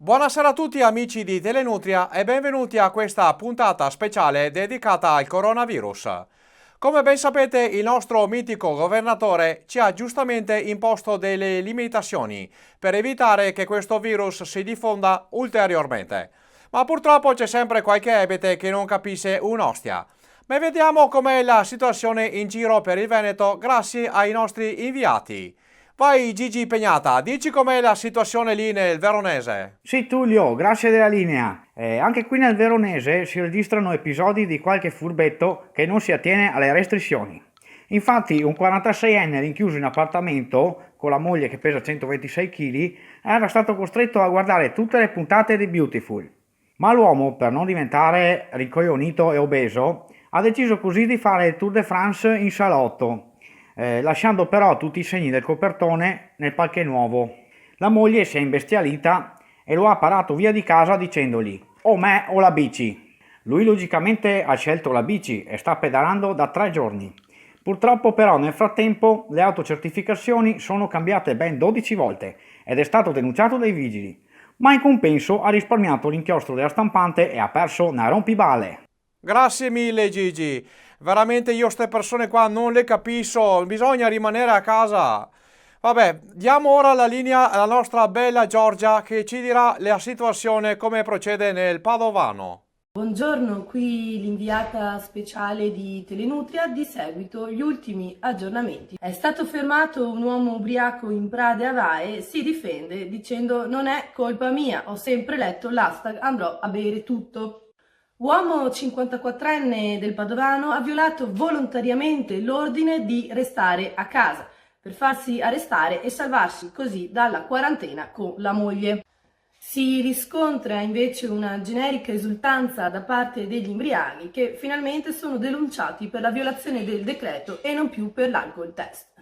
Buonasera a tutti amici di Telenutria e benvenuti a questa puntata speciale dedicata al coronavirus. Come ben sapete, il nostro mitico governatore ci ha giustamente imposto delle limitazioni per evitare che questo virus si diffonda ulteriormente. Ma purtroppo c'è sempre qualche ebete che non capisce un'ostia. Ma vediamo com'è la situazione in giro per il Veneto grazie ai nostri inviati. Vai Gigi Pegnata, dici com'è la situazione lì nel Veronese. Sì, Tullio, grazie della linea. Anche qui nel Veronese si registrano episodi di qualche furbetto che non si attiene alle restrizioni. Infatti, un 46enne rinchiuso in appartamento con la moglie che pesa 126 kg era stato costretto a guardare tutte le puntate di Beautiful. Ma l'uomo, per non diventare ricoglionito e obeso, ha deciso così di fare il Tour de France in salotto, lasciando però tutti i segni del copertone nel palche nuovo. La moglie si è imbestialita e lo ha parato via di casa dicendogli o me o la bici. Lui logicamente ha scelto la bici e sta pedalando da 3 giorni. Purtroppo però nel frattempo le autocertificazioni sono cambiate ben 12 volte ed è stato denunciato dai vigili, ma in compenso ha risparmiato l'inchiostro della stampante e ha perso una rompibale. Grazie mille Gigi, veramente io queste persone qua non le capisco, bisogna rimanere a casa. Vabbè, diamo ora la linea alla nostra bella Giorgia che ci dirà la situazione come procede nel Padovano. Buongiorno, qui l'inviata speciale di Telenutria, di seguito gli ultimi aggiornamenti. È stato fermato un uomo ubriaco in Prade a Vae, si difende dicendo non è colpa mia, ho sempre letto l'hashtag andrò a bere tutto. Uomo 54enne del Padovano ha violato volontariamente l'ordine di restare a casa per farsi arrestare e salvarsi così dalla quarantena con la moglie. Si riscontra invece una generica esultanza da parte degli imbriaghi che finalmente sono denunciati per la violazione del decreto e non più per l'alcol test.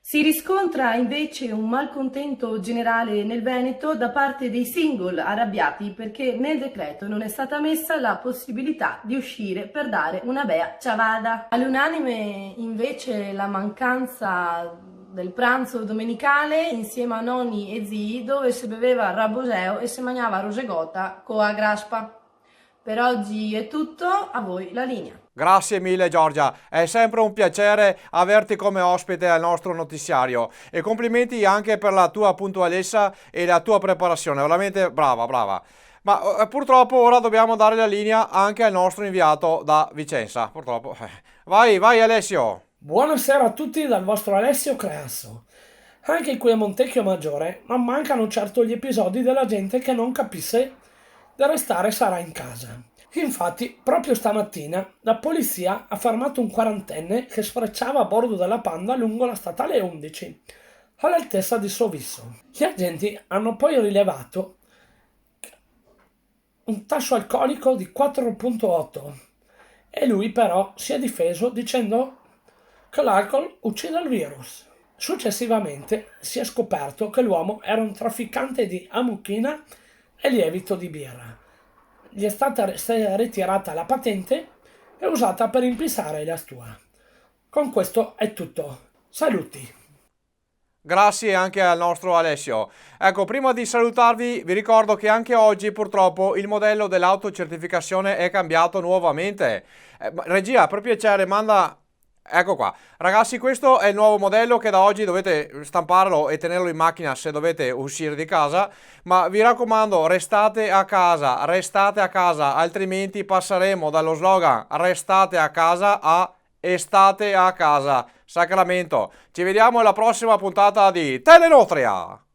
Si riscontra invece un malcontento generale nel Veneto da parte dei single arrabbiati perché nel decreto non è stata messa la possibilità di uscire per dare una bea ciavada. All'unanime invece la mancanza del pranzo domenicale insieme a nonni e zii dove si beveva raboseo e si mangiava rosegota coa graspa. Per oggi è tutto, a voi la linea. Grazie mille Giorgia, è sempre un piacere averti come ospite al nostro notiziario e complimenti anche per la tua puntualezza e la tua preparazione, veramente brava, brava. Ma purtroppo ora dobbiamo dare la linea anche al nostro inviato da Vicenza, purtroppo. Vai Alessio. Buonasera a tutti dal vostro Alessio Creasso. Anche qui a Montecchio Maggiore non mancano certo gli episodi della gente che non capisse da restare sarà in casa. Infatti, proprio stamattina la polizia ha fermato un quarantenne che sfrecciava a bordo della Panda lungo la statale 11, all'altezza di Sovisso. Gli agenti hanno poi rilevato un tasso alcolico di 4,8 e lui però si è difeso dicendo che l'alcol uccide il virus. Successivamente si è scoperto che l'uomo era un trafficante di amuchina e lievito di birra. Gli è stata ritirata la patente e usata per impissare la stua. Con questo è tutto. Saluti! Grazie anche al nostro Alessio. Ecco, prima di salutarvi vi ricordo che anche oggi purtroppo il modello dell'autocertificazione è cambiato nuovamente. Regia, per piacere, manda... Ecco qua. Ragazzi, questo è il nuovo modello che da oggi dovete stamparlo e tenerlo in macchina se dovete uscire di casa, ma vi raccomando, restate a casa, altrimenti passeremo dallo slogan restate a casa a estate a casa. Sacramento. Ci vediamo alla prossima puntata di Telenutria.